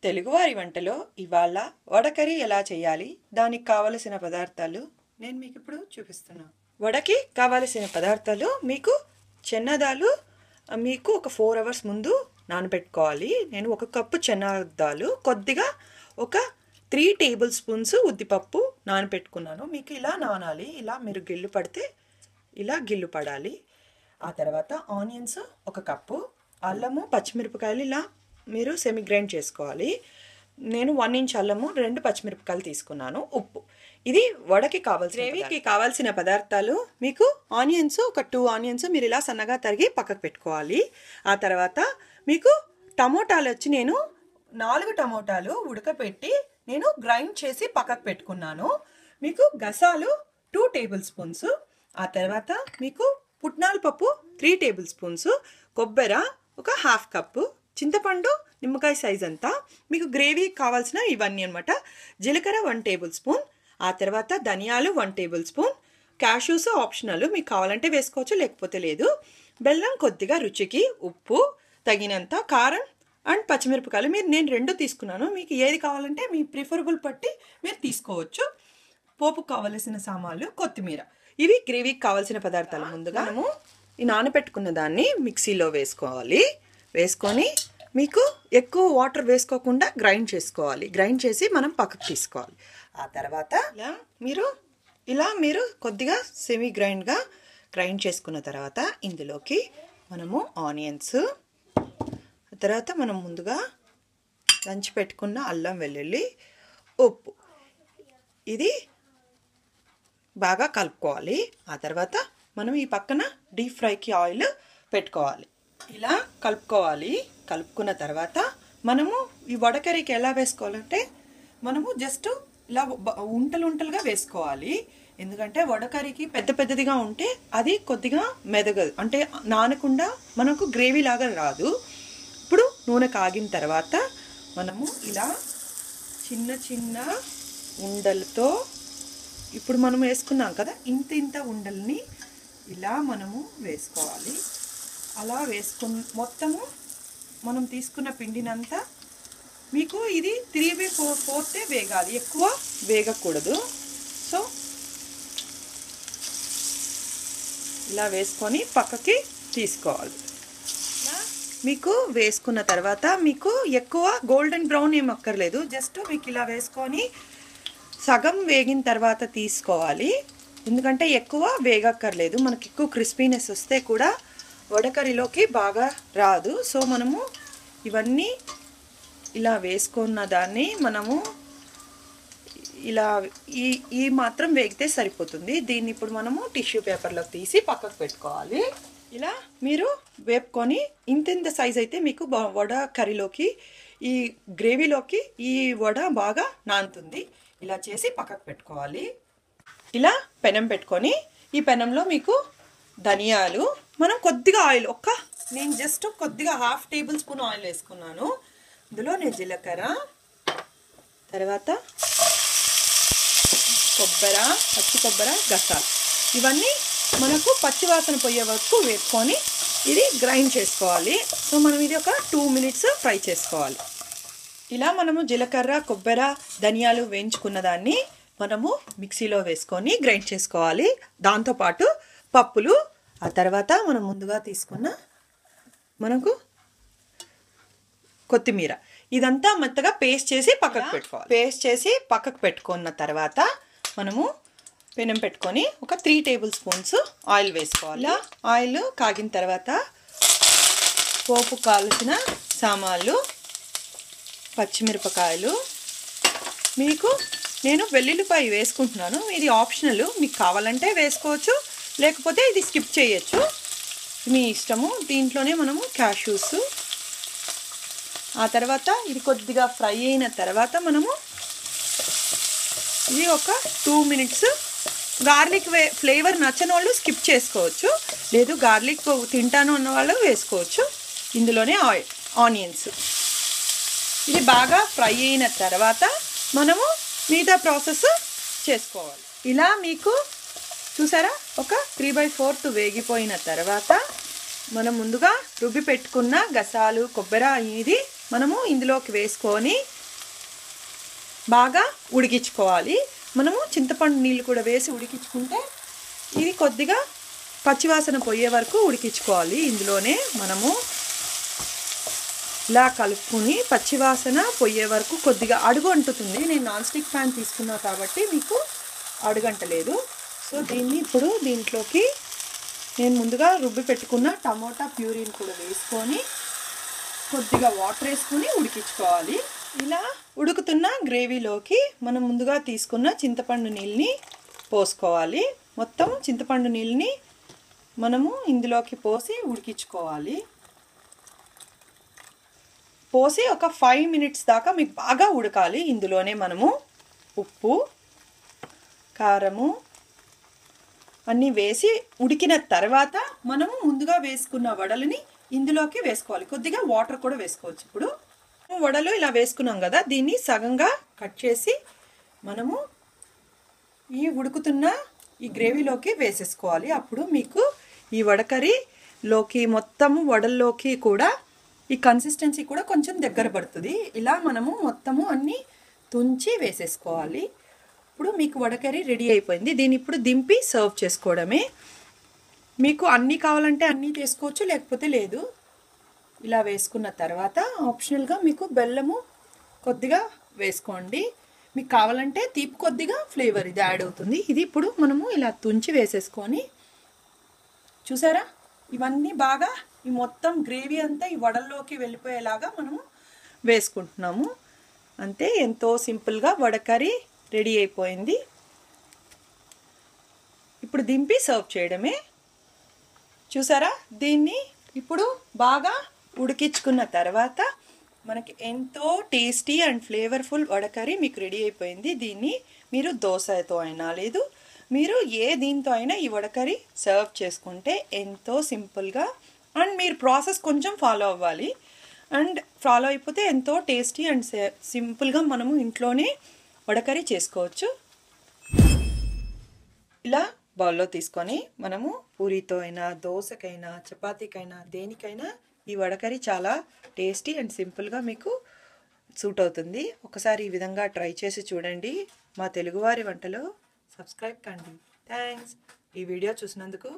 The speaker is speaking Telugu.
తెలుగువారి వంటలో ఇవాళ వడకరి ఎలా చేయాలి, దానికి కావలసిన పదార్థాలు నేను మీకు ఇప్పుడు చూపిస్తున్నాను. వడకి కావలసిన పదార్థాలు మీకు చెన్నదాలు మీకు ఒక 4 hours ముందు నానబెట్టుకోవాలి. నేను 1 కప్పు చెన్నదాలు, కొద్దిగా ఒక 3 tablespoons ఉద్దిపప్పు నానబెట్టుకున్నాను. మీకు ఇలా నానాలి, ఇలా మీరు గిల్లు పడితే ఇలా గిల్లు పడాలి. ఆ తర్వాత ఆనియన్స్ 1 కప్పు, అల్లము పచ్చిమిరపకాయలు ఇలా మీరు సెమీ గ్రైండ్ చేసుకోవాలి. నేను 1 inch అల్లము 2 పచ్చిమిరపకాయలు తీసుకున్నాను. ఉప్పు. ఇది వడకి కావాల్సిన గ్రేవీకి కావాల్సిన పదార్థాలు. మీకు ఆనియన్స్ ఒక 2 ఆనియన్స్ మీరు ఇలా సన్నగా తరిగి పక్కకు పెట్టుకోవాలి. ఆ తర్వాత మీకు టమోటాలు వచ్చి నేను 4 టమోటాలు ఉడకపెట్టి నేను గ్రైండ్ చేసి పక్కకు పెట్టుకున్నాను. మీకు గసాలు 2 tablespoons. ఆ తర్వాత మీకు పుట్నాల పప్పు 3 tablespoons, కొబ్బరి ఒక 1/2 కప్పు, చింతపండు నిమ్మకాయ సైజ్ అంతా. మీకు గ్రేవీ కావాల్సిన ఇవన్నీ అనమాట. జీలకర్ర 1 tablespoon. ఆ తర్వాత ధనియాలు 1 tablespoon. క్యాష్యూస్ ఆప్షనల్, మీకు కావాలంటే వేసుకోవచ్చు, లేకపోతే లేదు. బెల్లం కొద్దిగా రుచికి, ఉప్పు తగినంత, కారం అండ్ పచ్చిమిరపకాయలు నేను 2 తీసుకున్నాను. మీకు ఏది కావాలంటే మీ ప్రిఫరబుల్ పట్టి మీరు తీసుకోవచ్చు. పోపు కావలసిన సామాన్లు, కొత్తిమీర. ఇవి గ్రేవీకి కావాల్సిన పదార్థాలు. ముందుగా మనము ఈ నానబెట్టుకున్న దాన్ని మిక్సీలో వేసుకోవాలి. వేసుకొని మీకు ఎక్కువ వాటర్ వేసుకోకుండా గ్రైండ్ చేసుకోవాలి. గ్రైండ్ చేసి మనం పక్కకు తీసుకోవాలి. ఆ తర్వాత ఇలా మీరు కొద్దిగా సెమీ గ్రైండ్గా గ్రైండ్ చేసుకున్న తర్వాత ఇందులోకి మనము ఆనియన్స్, తర్వాత మనం ముందుగా దంచి పెట్టుకున్న అల్లం వెల్లుల్లి, ఉప్పు ఇది బాగా కలుపుకోవాలి. ఆ తర్వాత మనం ఈ పక్కన డీప్ ఫ్రైకి ఆయిల్ పెట్టుకోవాలి. ఇలా కలుపుకోవాలి. కలుపుకున్న తర్వాత మనము ఈ వడకరీకి ఎలా వేసుకోవాలంటే మనము జస్ట్ ఇలా ఉంటలుగా వేసుకోవాలి. ఎందుకంటే వడకరీకి పెద్దదిగా ఉంటే అది కొద్దిగా మెదగదు, అంటే నానకుండా మనకు గ్రేవీ లాగా రాదు. ఇప్పుడు నూనె కాగిన తర్వాత మనము ఇలా చిన్న ఉండలతో ఇప్పుడు మనం వేసుకున్నాం కదా, ఇంత ఉండల్ని ఇలా మనము వేసుకోవాలి. అలా మొత్తము మనం తీసుకున్న పిండినంతా మీకు ఇది 3/4 వేగాలి, ఎక్కువ వేగకూడదు. సో ఇలా వేసుకొని పక్కకి తీసుకోవాలి. మీకు వేసుకున్న తర్వాత మీకు ఎక్కువ గోల్డెన్ బ్రౌన్ ఏం అక్కర్లేదు, జస్ట్ మీకు ఇలా వేసుకొని సగం వేగిన తర్వాత తీసుకోవాలి. ఎందుకంటే ఎక్కువ వేగక్కర్లేదు, మనకి ఎక్కువ క్రిస్పీనెస్ వస్తే కూడా వడకరీలోకి బాగా రాదు. సో మనము ఇవన్నీ ఇలా వేసుకున్న దాన్ని మనము ఇలా ఈ మాత్రం వేగితే సరిపోతుంది. దీన్ని ఇప్పుడు మనము టిష్యూ పేపర్లోకి తీసి పక్కకు పెట్టుకోవాలి. ఇలా మీరు వేపుకొని ఇంత సైజ్ అయితే మీకు వడ కర్రీలోకి, ఈ గ్రేవీలోకి ఈ వడ బాగా నానుతుంది. ఇలా చేసి పక్కకు పెట్టుకోవాలి. ఇలా పెనం పెట్టుకొని ఈ పెనంలో మీకు ధనియాలు, మనం కొద్దిగా ఆయిల్, నేను జస్ట్ కొద్దిగా 1/2 tablespoon ఆయిల్ వేసుకున్నాను. ఇందులో నేను జీలకర్ర, తర్వాత పచ్చి కొబ్బరి గసాలు, ఇవన్నీ మనకు పచ్చివాసన పోయే వరకు వేసుకొని ఇది గ్రైండ్ చేసుకోవాలి. సో మనం ఇది ఒక 2 minutes ఫ్రై చేసుకోవాలి. ఇలా మనము జీలకర్ర, కొబ్బరి, ధనియాలు వేయించుకున్న దాన్ని మనము మిక్సీలో వేసుకొని గ్రైండ్ చేసుకోవాలి. దాంతోపాటు పప్పులు, ఆ తర్వాత మనం ముందుగా తీసుకున్న మనకు కొత్తిమీర, ఇదంతా మెత్తగా పేస్ట్ చేసి పక్కకు పెట్టుకోవాలి. పేస్ట్ చేసి పక్కకు పెట్టుకున్న తర్వాత మనము పెనం పెట్టుకొని ఒక 3 tablespoons ఆయిల్ వేసుకోవాలి. ఆయిల్ కాగిన తర్వాత పోపు కాల్చిన సామాన్లు, పచ్చిమిరపకాయలు, మీకు నేను వెల్లుల్లిపాయ వేసుకుంటున్నాను, ఇది ఆప్షనల్, మీకు కావాలంటే వేసుకోవచ్చు, లేకపోతే ఇది స్కిప్ చేయొచ్చు, మీ ఇష్టము. దీంట్లోనే మనము క్యాష్యూస్, ఆ తర్వాత ఇది కొద్దిగా ఫ్రై అయిన తర్వాత మనము ఇది ఒక 2 minutes గార్లిక్ ఫ్లేవర్ నచ్చని వాళ్ళు స్కిప్ చేసుకోవచ్చు, లేదు గార్లిక్ తింటాను అన్న వాళ్ళు వేసుకోవచ్చు. ఇందులోనే ఆనియన్స్, ఇది బాగా ఫ్రై అయిన తర్వాత మనము మిగతా ప్రాసెస్ చేసుకోవాలి. ఇలా మీకు చూసారా ఒక 3/4 వేగిపోయిన తర్వాత మనం ముందుగా రుబ్బి పెట్టుకున్న గసాలు, కొబ్బరి ఇది మనము ఇందులోకి వేసుకొని బాగా ఉడికించుకోవాలి. మనము చింతపండు నీళ్ళు కూడా వేసి ఉడికించుకుంటే ఇది కొద్దిగా పచ్చివాసన పోయే వరకు ఉడికించుకోవాలి. ఇందులోనే మనము ఇలా కలుపుకొని పచ్చివాసన పోయే వరకు కొద్దిగా అడుగు అంటుతుంది. నేను నాన్ స్టిక్ ప్యాన్ తీసుకున్నా కాబట్టి మీకు అడుగంటలేదు. సో దీన్ని ఇప్పుడు దీంట్లోకి నేను ముందుగా రుబ్బి పెట్టుకున్న టమోటా ప్యూరీని కూడా వేసుకొని కొద్దిగా వాటర్ వేసుకొని ఉడికించుకోవాలి. ఇలా ఉడుకుతున్న గ్రేవీలోకి మనం ముందుగా తీసుకున్న చింతపండు నీళ్ళని పోసుకోవాలి. మొత్తం చింతపండు నీళ్ళని మనము ఇందులోకి పోసి ఉడికించుకోవాలి. పోసి ఒక 5 minutes దాకా మీకు బాగా ఉడకాలి. ఇందులోనే మనము ఉప్పు, కారము అన్నీ వేసి ఉడికిన తర్వాత మనము ముందుగా వేసుకున్న వడలని ఇందులోకి వేసుకోవాలి. కొద్దిగా వాటర్ కూడా వేసుకోవచ్చు. ఇప్పుడు వడలు ఇలా వేసుకున్నాం కదా, దీన్ని సగంగా కట్ చేసి మనము ఈ ఉడుకుతున్న ఈ గ్రేవీలోకి వేసేసుకోవాలి. అప్పుడు మీకు ఈ వడకర్రీలోకి మొత్తం వడల్లోకి కూడా ఈ కన్సిస్టెన్సీ కూడా కొంచెం దగ్గర పడుతుంది. ఇలా మనము మొత్తము అన్నీ తుంచి వేసేసుకోవాలి. ఇప్పుడు మీకు వడకర్రీ రెడీ అయిపోయింది. దీన్ని ఇప్పుడు దింపి సర్వ్ చేసుకోవడమే. మీకు అన్నీ కావాలంటే అన్నీ చేసుకోవచ్చు, లేకపోతే లేదు. ఇలా వేసుకున్న తర్వాత ఆప్షనల్గా మీకు బెల్లము కొద్దిగా వేసుకోండి. మీకు కావాలంటే తీపి కొద్దిగా ఫ్లేవర్ ఇది యాడ్ అవుతుంది. ఇది ఇప్పుడు మనము ఇలా తుంచి వేసేసుకొని చూసారా, ఇవన్నీ బాగా ఈ మొత్తం గ్రేవీ అంతా ఈ వడల్లోకి వెళ్ళిపోయేలాగా మనము వేసుకుంటున్నాము. అంతే, ఎంతో సింపుల్గా వడకర్రీ రెడీ అయిపోయింది. ఇప్పుడు దింపి సర్వ్ చేయడమే. చూసారా, దీన్ని ఇప్పుడు బాగా ఉడికించుకున్న తర్వాత మనకి ఎంతో టేస్టీ అండ్ ఫ్లేవర్ఫుల్ వడకర్రీ మీకు రెడీ అయిపోయింది. దీన్ని మీరు దోశతో అయినా లేదు మీరు ఏ దీంతో అయినా ఈ వడకర్రీ సర్వ్ చేసుకుంటే ఎంతో సింపుల్గా, అండ్ మీరు ప్రాసెస్ కొంచెం ఫాలో అవ్వాలి. అండ్ ఫాలో అయిపోతే ఎంతో టేస్టీ అండ్ సింపుల్గా మనము ఇంట్లోనే వడకర్రీ చేసుకోవచ్చు. ఇలా బౌల్లో తీసుకొని మనము పూరీతో అయినా దోశకైనా చపాతీకైనా దేనికైనా ఈ వడకర్రీ చాలా టేస్టీ అండ్ సింపుల్గా మీకు సూట్ అవుతుంది. ఒకసారి ఈ విధంగా ట్రై చేసి చూడండి. మా తెలుగువారి వంటలో సబ్స్క్రైబ్ కండి. థ్యాంక్స్. ఈ వీడియో చూసినందుకు